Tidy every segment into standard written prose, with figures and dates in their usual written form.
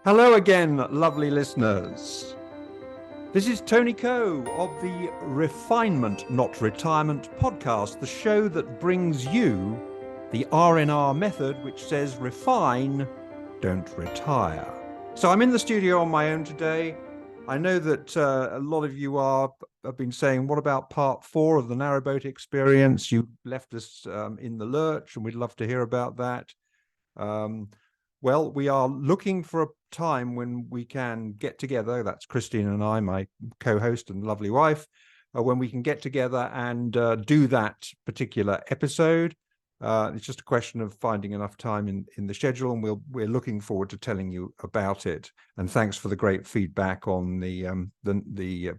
Hello again, lovely listeners. This is Tony Coe of the Refinement Not Retirement podcast, the show that brings you the RNR method, which says refine, don't retire. So I'm in the studio on my own today. I know that a lot of you have been saying, what about part 4 of the narrowboat experience? You left us in the lurch, and we'd love to hear about that. Well, we are looking for a time when we can get together. That's Christine and I, my co-host and lovely wife, when we can get together and do that particular episode. It's just a question of finding enough time in the schedule, and we're looking forward to telling you about it. And thanks for the great feedback on the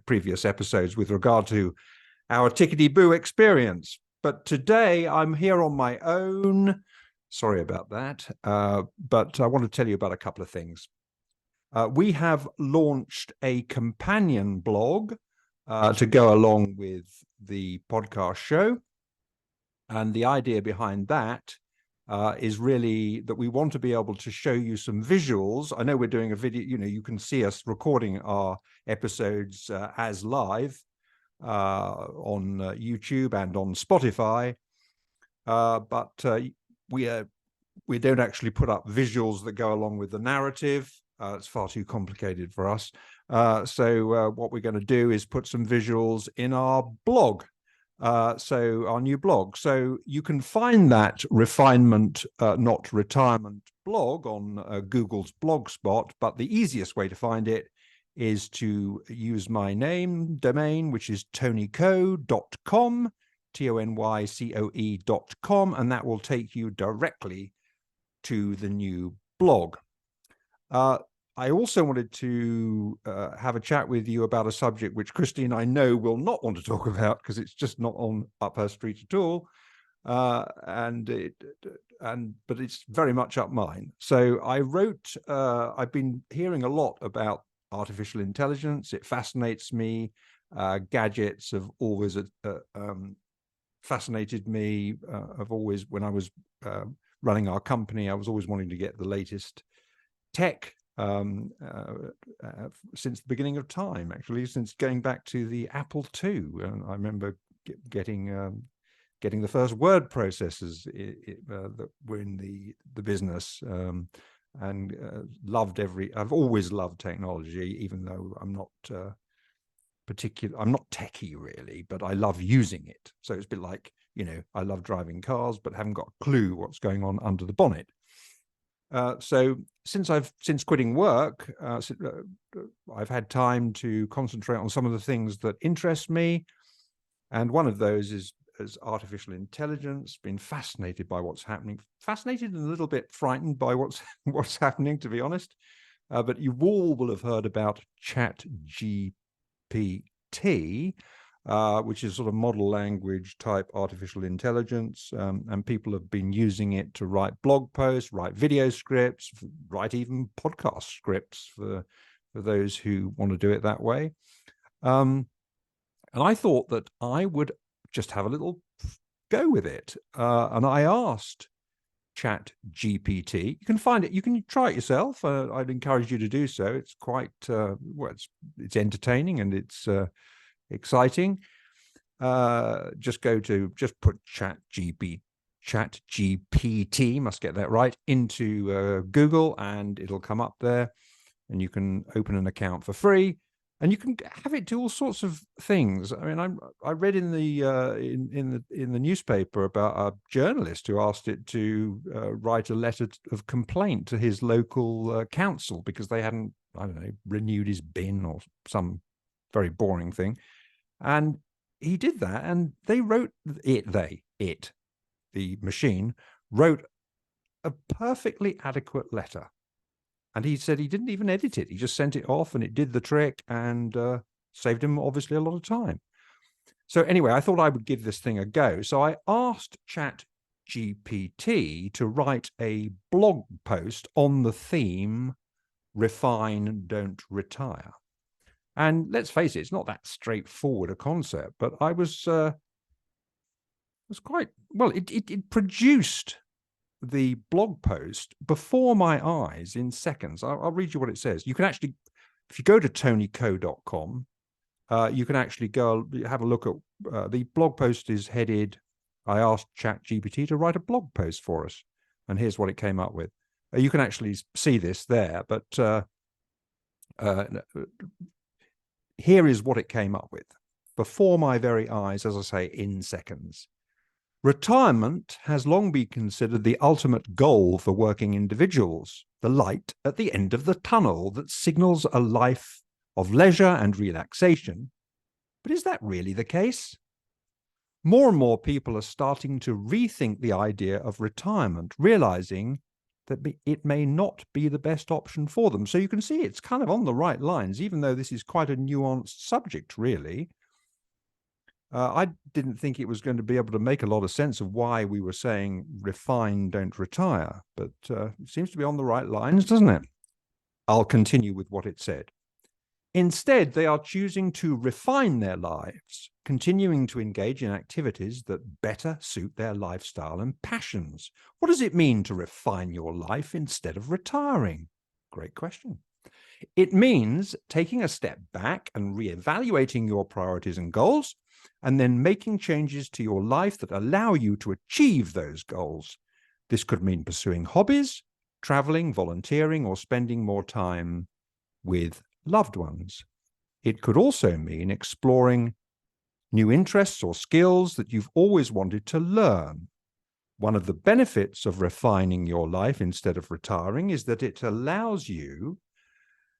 previous episodes with regard to our tickety-boo experience. But today I'm here on my own. Sorry about that, but I want to tell you about a couple of things. We have launched a companion blog to go along with the podcast show. And the idea behind that is really that we want to be able to show you some visuals. I know we're doing a video, you can see us recording our episodes as live on YouTube and on Spotify. But we don't actually put up visuals that go along with the narrative. It's far too complicated for us. So what we're going to do is put some visuals in our blog. So our new blog. So you can find that Refinement Not Retirement blog on Google's Blogspot, but the easiest way to find it is to use my domain, which is tonycoe.com. tonycoe.com, and that will take you directly to the new blog. I also wanted to have a chat with you about a subject which Christine, I know, will not want to talk about because it's just not up her street at all, but it's very much up mine. So I've been hearing a lot about artificial intelligence. It fascinates me. Gadgets have always fascinated me. When I was running our company, I was always wanting to get the latest tech since the beginning of time, actually, since going back to the Apple II. I remember getting the first word processors that were in the business, and I've always loved technology, even though I'm not techie really, but I love using it. So it's a bit like, I love driving cars, but haven't got a clue what's going on under the bonnet. So since quitting work, I've had time to concentrate on some of the things that interest me. And one of those is artificial intelligence. Been fascinated by what's happening, fascinated and a little bit frightened by what's happening, to be honest. But you all will have heard about ChatGPT, which is sort of model language type artificial intelligence, and people have been using it to write blog posts, write video scripts, write even podcast scripts for those who want to do it that way. And I thought that I would just have a little go with it, and I asked ChatGPT. You can find it. You can try it yourself. I'd encourage you to do so. It's quite it's entertaining and it's exciting. Just put ChatGPT, must get that right, into Google, and it'll come up there, and you can open an account for free. And you can have it do all sorts of things. I mean, I read in the newspaper about a journalist who asked it to write a letter of complaint to his local council because they hadn't, I don't know, renewed his bin or some very boring thing. And he did that, and they wrote the machine wrote a perfectly adequate letter. And he said he didn't even edit it. He just sent it off and it did the trick, and saved him obviously a lot of time. So anyway, I thought I would give this thing a go. So I asked ChatGPT to write a blog post on the theme, refine, don't retire. And let's face it, it's not that straightforward a concept, but I was quite, well, it produced the blog post before my eyes in seconds. I'll read you what it says. You can actually, if you go to tonyco.com, you can actually go have a look at the blog post is headed, I asked ChatGPT to write a blog post for us, and here's what it came up with. You can actually see this there, but here is what it came up with. Before my very eyes, as I say, in seconds. Retirement has long been considered the ultimate goal for working individuals, the light at the end of the tunnel that signals a life of leisure and relaxation. But is that really the case? More and more people are starting to rethink the idea of retirement, realizing that it may not be the best option for them. So you can see it's kind of on the right lines, even though this is quite a nuanced subject, really. I didn't think it was going to be able to make a lot of sense of why we were saying refine, don't retire, but it seems to be on the right lines, doesn't it? I'll continue with what it said. Instead, they are choosing to refine their lives, continuing to engage in activities that better suit their lifestyle and passions. What does it mean to refine your life instead of retiring? Great question. It means taking a step back and reevaluating your priorities and goals, and then making changes to your life that allow you to achieve those goals. This could mean pursuing hobbies, traveling, volunteering, or spending more time with loved ones. It could also mean exploring new interests or skills that you've always wanted to learn. One of the benefits of refining your life instead of retiring is that it allows you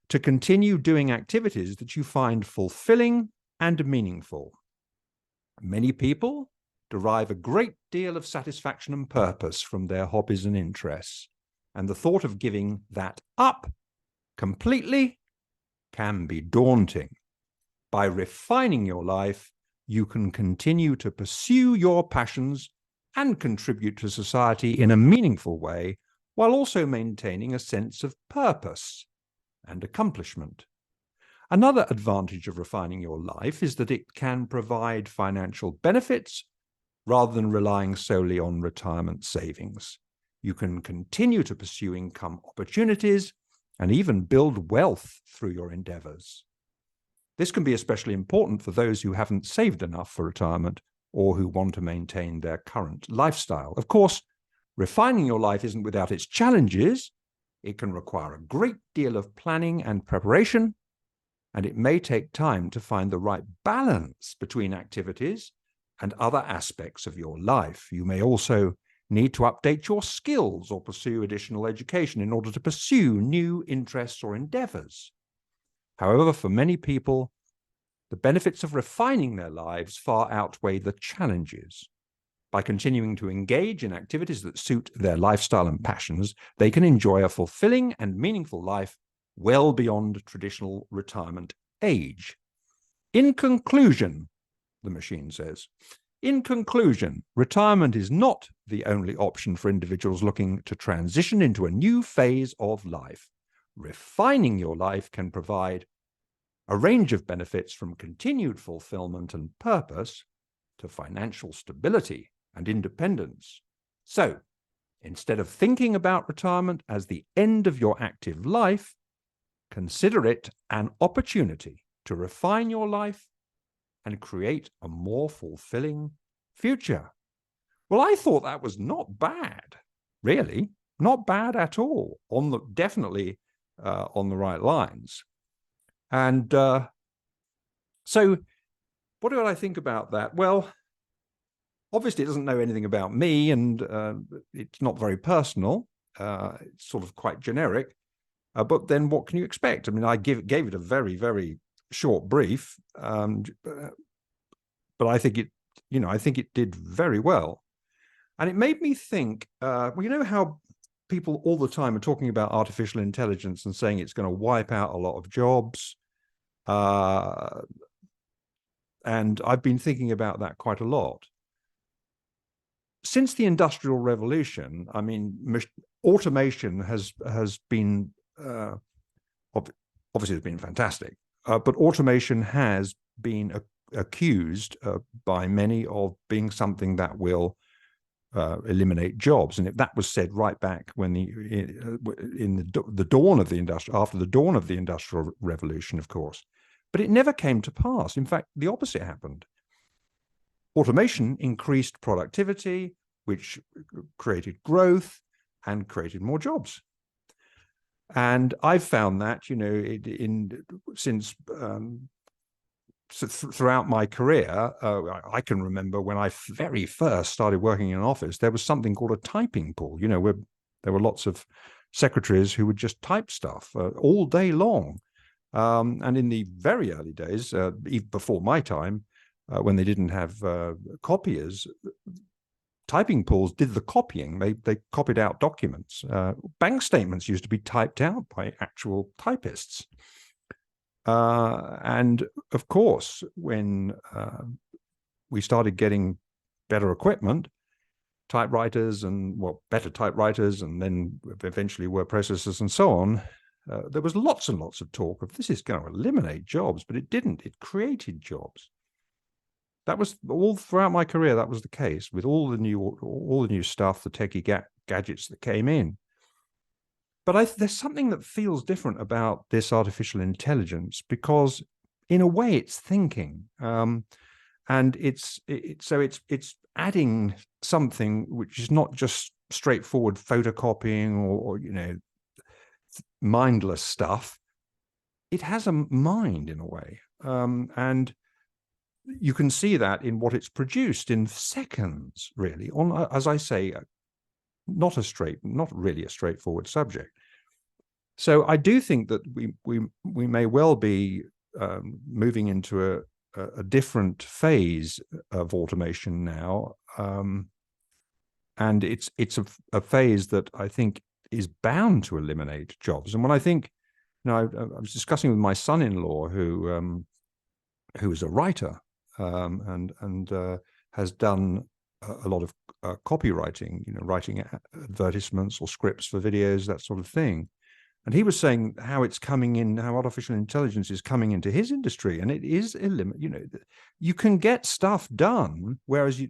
to continue doing activities that you find fulfilling and meaningful. Many people derive a great deal of satisfaction and purpose from their hobbies and interests, and the thought of giving that up completely can be daunting. By refining your life, you can continue to pursue your passions and contribute to society in a meaningful way, while also maintaining a sense of purpose and accomplishment. Another advantage of refining your life is that it can provide financial benefits rather than relying solely on retirement savings. You can continue to pursue income opportunities and even build wealth through your endeavors. This can be especially important for those who haven't saved enough for retirement or who want to maintain their current lifestyle. Of course, refining your life isn't without its challenges. It can require a great deal of planning and preparation, and it may take time to find the right balance between activities and other aspects of your life. You may also need to update your skills or pursue additional education in order to pursue new interests or endeavors. However, for many people, the benefits of refining their lives far outweigh the challenges. By continuing to engage in activities that suit their lifestyle and passions, they can enjoy a fulfilling and meaningful life well beyond traditional retirement age. In conclusion, the machine says, in conclusion, retirement is not the only option for individuals looking to transition into a new phase of life. Refining your life can provide a range of benefits, from continued fulfillment and purpose to financial stability and independence. So, instead of thinking about retirement as the end of your active life, consider it an opportunity to refine your life and create a more fulfilling future. Well, I thought that was not bad, really, not bad at all. Definitely on the right lines. And so, what do I think about that? Well, obviously, it doesn't know anything about me, and it's not very personal. It's sort of quite generic. But then, what can you expect? I mean, I gave it a very, very short brief, but I think it did very well, and it made me think. Well, you know how people all the time are talking about artificial intelligence and saying it's going to wipe out a lot of jobs, and I've been thinking about that quite a lot. Since the Industrial Revolution, I mean, automation has been obviously it's been fantastic, but automation has been accused by many of being something that will eliminate jobs, and that was said right back when the dawn of the after the dawn of the Industrial Revolution, of course. But it never came to pass. In fact, the opposite happened. Automation increased productivity, which created growth and created more jobs. And I've found that, throughout my career, I can remember when I very first started working in an office, there was something called a typing pool, where there were lots of secretaries who would just type stuff all day long. And in the very early days, even before my time, when they didn't have copiers, typing pools did the copying. They copied out documents. Bank statements used to be typed out by actual typists. And of course, when we started getting better equipment, typewriters better typewriters, and then eventually word processors and so on, there was lots and lots of talk of this is going to eliminate jobs, but it didn't. It created jobs. That was all throughout my career. That was the case with all the new stuff, the techie gadgets that came in. But there's something that feels different about this artificial intelligence, because in a way it's thinking, and it's adding something which is not just straightforward photocopying or mindless stuff. It has a mind in a way, and you can see that in what it's produced in seconds, really, on, as I say, not really a straightforward subject. So I do think that we may well be moving into a different phase of automation now, and it's a phase that I think is bound to eliminate jobs. And when I think, I was discussing with my son-in-law, who is a writer, and has done a lot of copywriting, writing advertisements or scripts for videos, that sort of thing. And he was saying how it's coming in, how artificial intelligence is coming into his industry, and it is you can get stuff done, whereas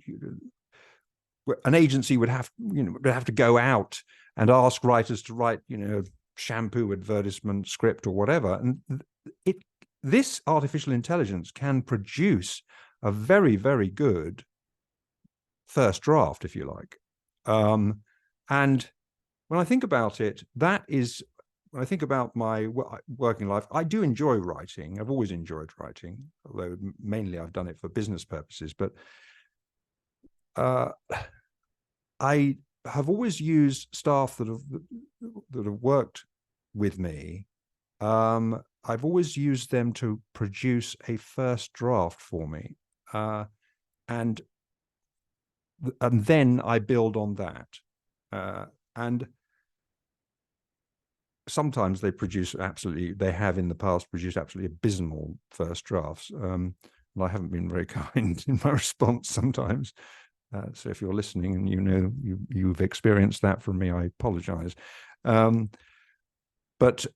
an agency would have to go out and ask writers to write, shampoo advertisement script or whatever, and this artificial intelligence can produce a very, very good first draft, if you like. And when I think about it, when I think about my working life, I do enjoy writing. I've always enjoyed writing, although mainly I've done it for business purposes. But I have always used staff that have worked with me. I've always used them to produce a first draft for me, and then I build on that. And sometimes they have in the past produced absolutely abysmal first drafts. And I haven't been very kind in my response sometimes. So if you're listening and you've experienced that from me, I apologize. But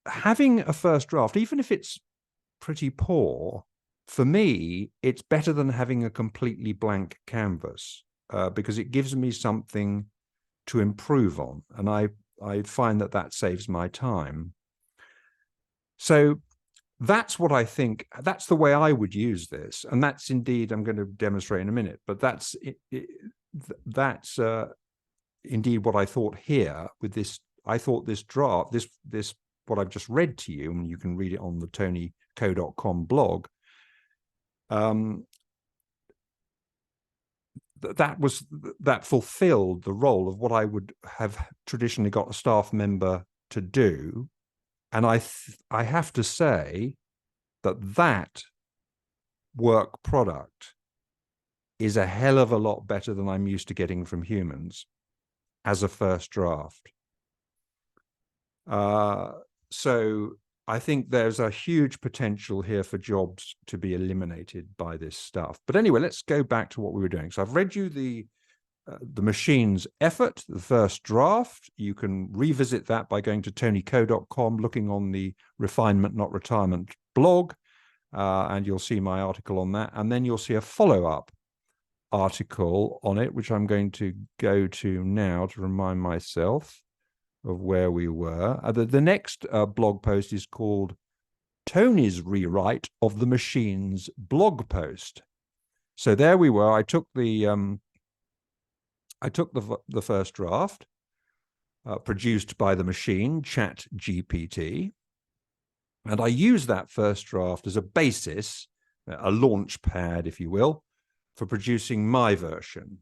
having a first draft, even if it's pretty poor, for me, it's better than having a completely blank canvas, because it gives me something to improve on. And I find that saves my time. So that's what I think, that's the way I would use this. And that's indeed, I'm going to demonstrate in a minute, but that's indeed what I thought here with this. I thought this draft, this what I've just read to you, and you can read it on the tonyco.com blog, that fulfilled the role of what I would have traditionally got a staff member to do. And I have to say that work product is a hell of a lot better than I'm used to getting from humans as a first draft. So I think there's a huge potential here for jobs to be eliminated by this stuff. But anyway, let's go back to what we were doing. So I've read you the machine's effort, the first draft. You can revisit that by going to tonyco.com, looking on the Refinement Not Retirement blog, and you'll see my article on that. And then you'll see a follow-up article on it, which I'm going to go to now to remind myself of where we were. The next blog post is called Tony's Rewrite of the Machine's Blog Post. So there we were. I took the first draft produced by the machine, ChatGPT, and I used that first draft as a basis, a launch pad, if you will, for producing my version.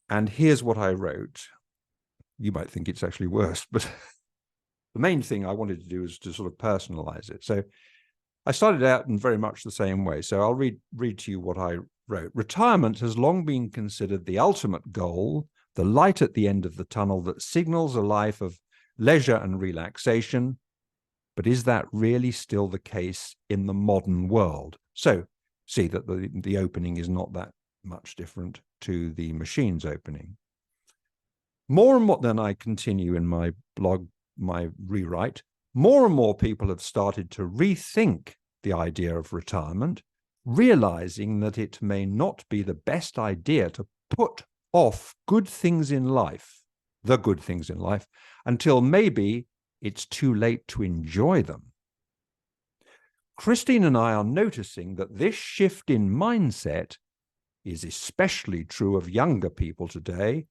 And here's what I wrote. You might think it's actually worse, but the main thing I wanted to do is to sort of personalize it. So I started out in very much the same way. So I'll read to you what I wrote. Retirement has long been considered the ultimate goal, the light at the end of the tunnel that signals a life of leisure and relaxation. But is that really still the case in the modern world? So see that the opening is not that much different to the machine's opening. More and more, then I continue in my blog, my rewrite, more and more people have started to rethink the idea of retirement, realizing that it may not be the best idea to put off good things in life, the good things in life, until maybe it's too late to enjoy them. Christine and I are noticing that this shift in mindset is especially true of younger people today,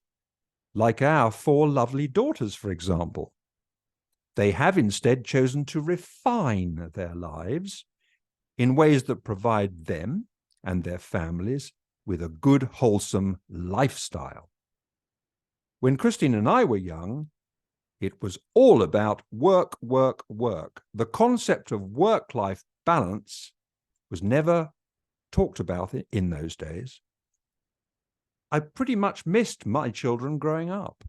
like our 4 lovely daughters, for example. They have instead chosen to refine their lives in ways that provide them and their families with a good, wholesome lifestyle. When Christine and I were young, it was all about work, work, work. The concept of work-life balance was never talked about in those days. I pretty much missed my children growing up,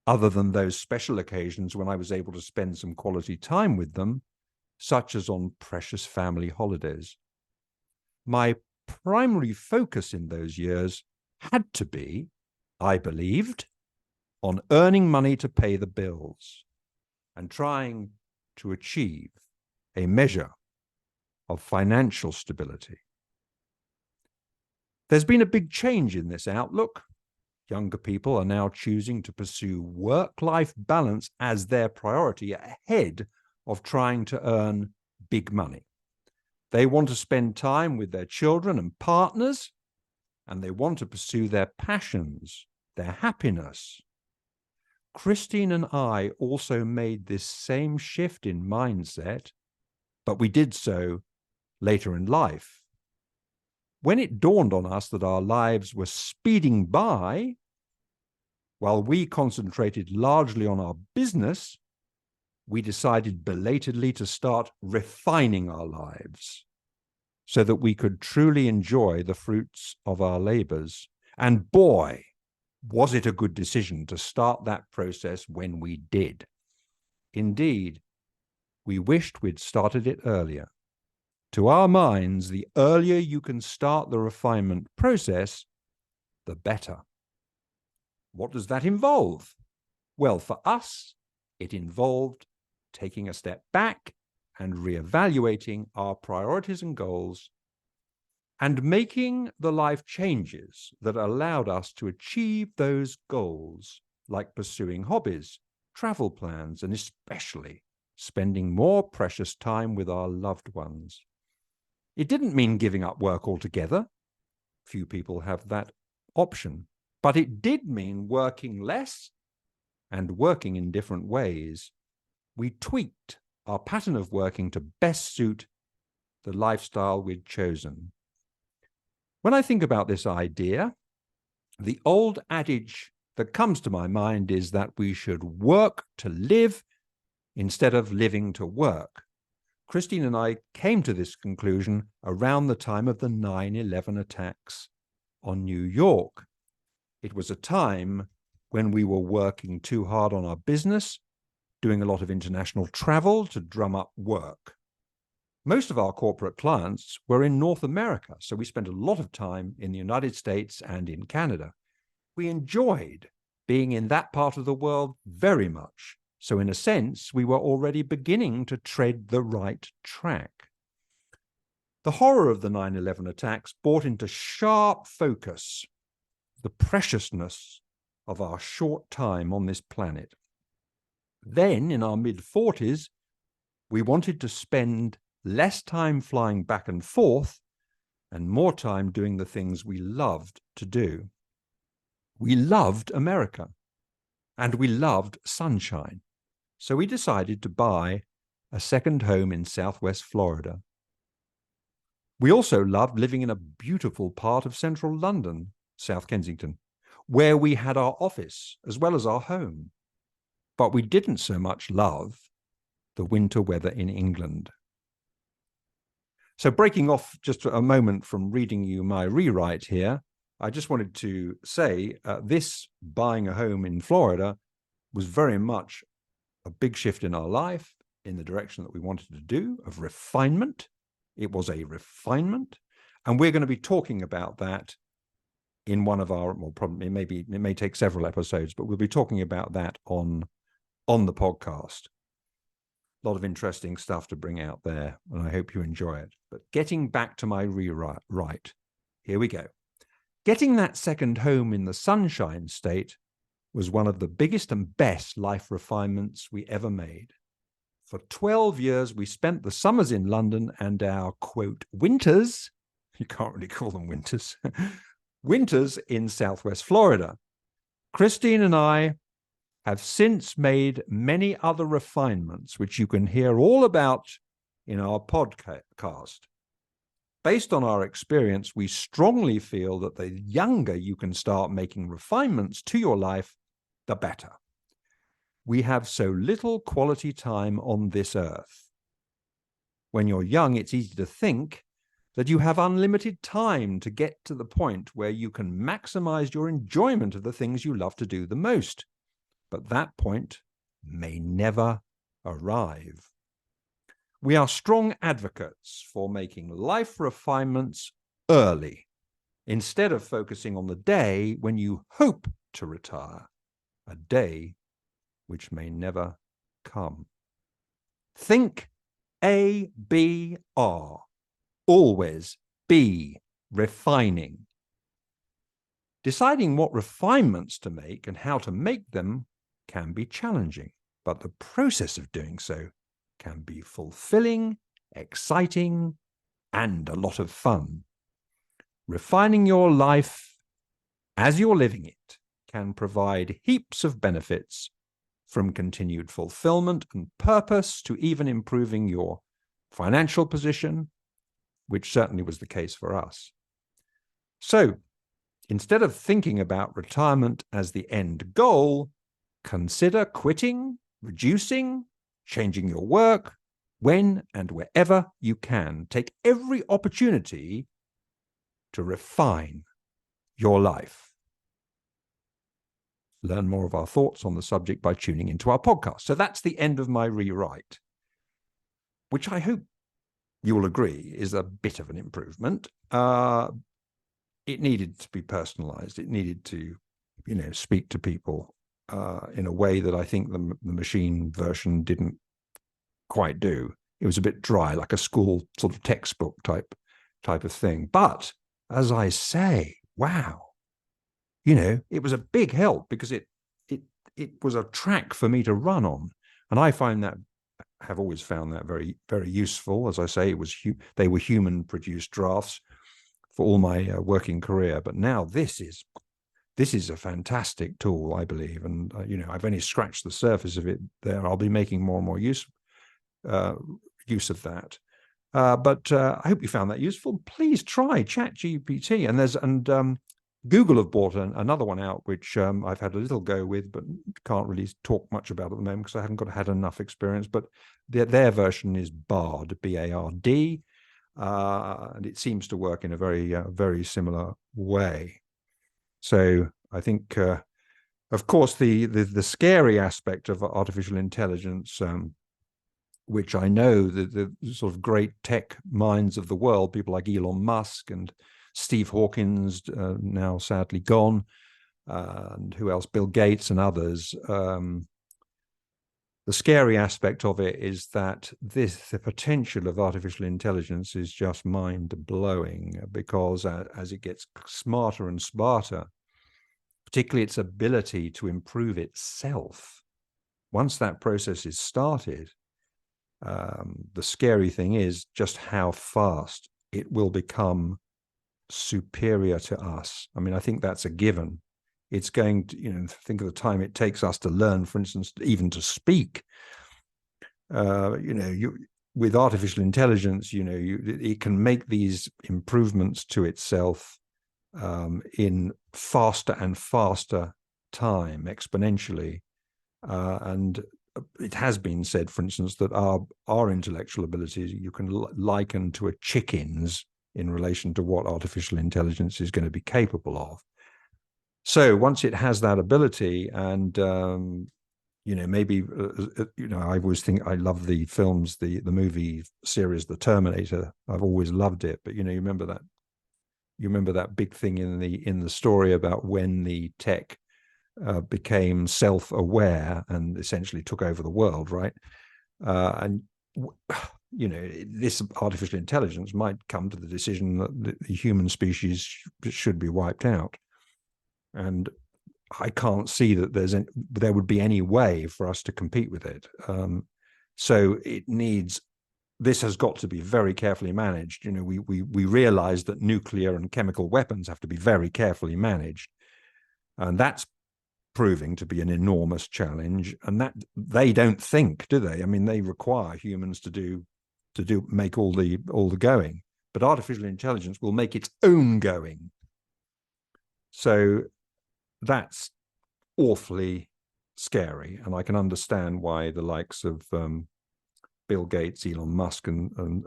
other than those special occasions when I was able to spend some quality time with them, such as on precious family holidays. My primary focus in those years had to be, I believed, on earning money to pay the bills and trying to achieve a measure of financial stability. There's been a big change in this outlook. Younger people are now choosing to pursue work-life balance as their priority ahead of trying to earn big money. They want to spend time with their children and partners, and they want to pursue their passions, their happiness. Christine and I also made this same shift in mindset, but we did so later in life. When it dawned on us that our lives were speeding by, while we concentrated largely on our business, we decided belatedly to start refining our lives so that we could truly enjoy the fruits of our labors. And boy, was it a good decision to start that process when we did. Indeed, we wished we'd started it earlier. To our minds, the earlier you can start the refinement process, the better. What does that involve? Well, for us, it involved taking a step back and reevaluating our priorities and goals and making the life changes that allowed us to achieve those goals, like pursuing hobbies, travel plans, and especially spending more precious time with our loved ones. It didn't mean giving up work altogether. Few people have that option. But it did mean working less and working in different ways. We tweaked our pattern of working to best suit the lifestyle we'd chosen. When I think about this idea, the old adage that comes to my mind is that we should work to live instead of living to work. Christine and I came to this conclusion around the time of the 9/11 attacks on New York. It was a time when we were working too hard on our business, doing a lot of international travel to drum up work. Most of our corporate clients were in North America, so we spent a lot of time in the United States and in Canada. We enjoyed being in that part of the world very much. So in a sense, we were already beginning to tread the right track. The horror of the 9/11 attacks brought into sharp focus the preciousness of our short time on this planet. Then, in our mid-40s, we wanted to spend less time flying back and forth and more time doing the things we loved to do. We loved America and we loved sunshine. So we decided to buy a second home in Southwest Florida. We also loved living in a beautiful part of central London, South Kensington, where we had our office as well as our home. But we didn't so much love the winter weather in England. So breaking off just a moment from reading you my rewrite here, I just wanted to say this buying a home in Florida was very much a big shift in our life in the direction that we wanted to do, of refinement. It was a refinement. And we're going to be talking about that in one of our, well, probably it may take several episodes, but we'll be talking about that on the podcast. A lot of interesting stuff to bring out there, and I hope you enjoy it. But getting back to my rewrite, here we go. Getting that second home in the Sunshine State was one of the biggest and best life refinements we ever made. For 12 years, we spent the summers in London and our, quote, winters, you can't really call them winters, winters in Southwest Florida. Christine and I have since made many other refinements, which you can hear all about in our podcast. Based on our experience, we strongly feel that the younger you can start making refinements to your life, the better. We have so little quality time on this earth. When you're young, it's easy to think that you have unlimited time to get to the point where you can maximize your enjoyment of the things you love to do the most. But that point may never arrive. We are strong advocates for making life refinements early, instead of focusing on the day when you hope to retire, a day which may never come. Think ABR. Always be refining. Deciding what refinements to make and how to make them can be challenging, but the process of doing so can be fulfilling, exciting, and a lot of fun. Refining your life as you're living it can provide heaps of benefits, from continued fulfillment and purpose to even improving your financial position, which certainly was the case for us. So, instead of thinking about retirement as the end goal, consider quitting, reducing, changing your work when and wherever you can. Take every opportunity to refine your life. Learn more of our thoughts on the subject by tuning into our podcast. So that's the end of my rewrite, which I hope you will agree is a bit of an improvement. It needed to be personalized. It needed to, speak to people in a way that I think the machine version didn't quite do. It was a bit dry, like a school sort of textbook type of thing. But as I say, wow, it was a big help, because it was a track for me to run on, and I have always found that very, very useful. As I say, they were human-produced drafts for all my working career, but now this is a fantastic tool, I believe, and I've only scratched the surface of it there. I'll be making more and more use of that. But I hope you found that useful. Please try ChatGPT, and Google have brought another one out, which I've had a little go with, but can't really talk much about at the moment because I haven't had enough experience. But their version is Bard, B-A-R-D, and it seems to work in a very, very similar way. So I think, of course, the scary aspect of artificial intelligence, which I know the sort of great tech minds of the world, people like Elon Musk and Steve Hawkins, now sadly gone, and who else? Bill Gates and others. the scary aspect of it is that the potential of artificial intelligence is just mind-blowing, because as it gets smarter and smarter, particularly its ability to improve itself, once that process is started, the scary thing is just how fast it will become superior to us. I mean, I think that's a given. It's going to, think of the time it takes us to learn, for instance, even to speak. With artificial intelligence, it can make these improvements to itself in faster and faster time, exponentially. And it has been said, for instance, that our intellectual abilities you can liken to a chicken's in relation to what artificial intelligence is going to be capable of. So once it has that ability, and maybe I always think, I love the films, the movie series, The Terminator. I've always loved it, but you remember that big thing in the story about when the tech became self-aware and essentially took over the world, right? This artificial intelligence might come to the decision that the human species should be wiped out. And I can't see that there would be any way for us to compete with it. So this has got to be very carefully managed. We realize that nuclear and chemical weapons have to be very carefully managed. And that's proving to be an enormous challenge. And that they don't think, do they? I mean, they require humans to make all the going. But artificial intelligence will make its own going. So that's awfully scary, and I can understand why the likes of Bill Gates, Elon Musk, and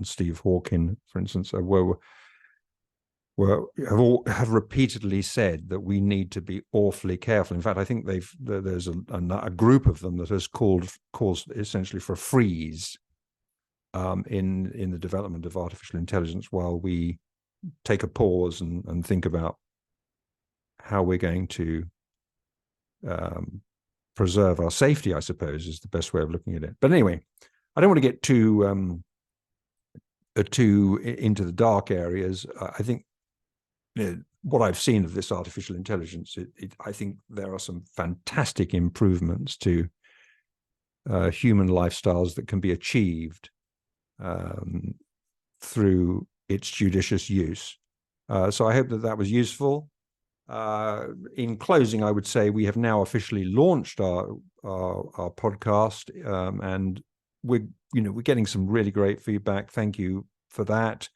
Steve Hawking, for instance, have repeatedly said that we need to be awfully careful. In fact, I think there's a group of them that has caused essentially for a freeze in the development of artificial intelligence, while we take a pause and think about how we're going to preserve our safety, I suppose, is the best way of looking at it. But anyway, I don't want to get too into the dark areas. I think what I've seen of this artificial intelligence, I think there are some fantastic improvements to human lifestyles that can be achieved through its judicious use. So I hope that was useful. In closing, I would say we have now officially launched our podcast, and we're getting some really great feedback. Thank you for that.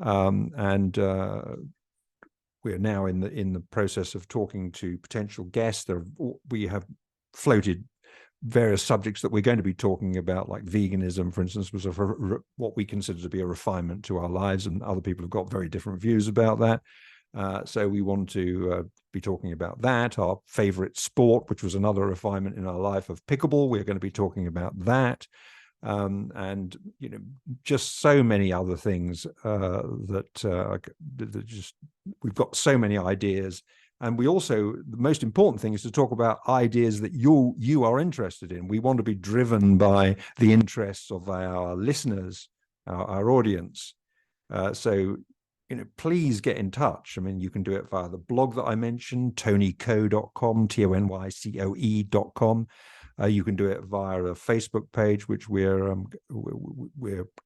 And we're now in the process of talking to potential guests. We have floated various subjects that we're going to be talking about, like veganism, for instance, was what we consider to be a refinement to our lives, and other people have got very different views about that. So we want to be talking about that. Our favorite sport, which was another refinement in our life, of pickleball, we're going to be talking about that. And just so many other things that just, we've got so many ideas. And we also, the most important thing is to talk about ideas that you are interested in. We want to be driven by the interests of our listeners, our audience. So please get in touch. I mean, you can do it via the blog that I mentioned, tonycoe.com, tonycoe.com. You can do it via a Facebook page, which we're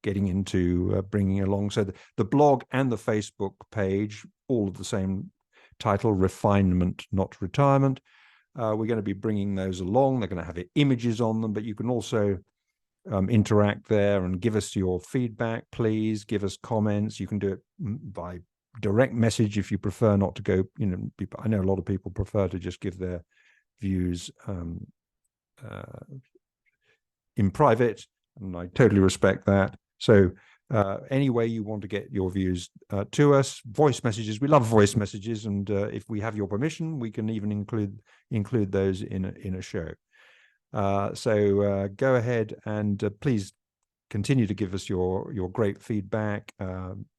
getting into bringing along. So the blog and the Facebook page, all of the same title, Refinement, Not Retirement. We're going to be bringing those along. They're going to have images on them, but you can also interact there and give us your feedback. Please give us comments. You can do it by direct message if you prefer not to go. I know a lot of people prefer to just give their views in private, and I totally respect that. So any way you want to get your views to us, voice messages, we love voice messages, and if we have your permission, we can even include those in a show. So go ahead and please continue to give us your great feedback.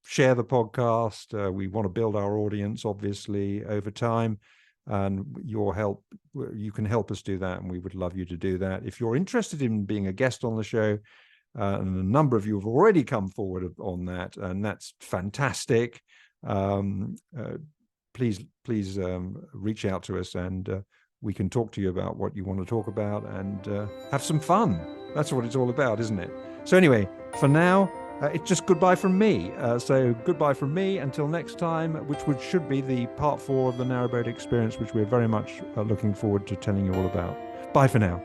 Share the podcast. We want to build our audience, obviously, over time. and your help, you can help us do that, and we would love you to do that. If you're interested in being a guest on the show, and a number of you have already come forward on that, and that's fantastic. Please reach out to us, and we can talk to you about what you want to talk about, and have some fun. That's what it's all about, isn't it? So anyway, for now, it's just goodbye from me. So goodbye from me until next time, which should be the part 4 of the narrowboat experience, which we're very much looking forward to telling you all about. Bye for now.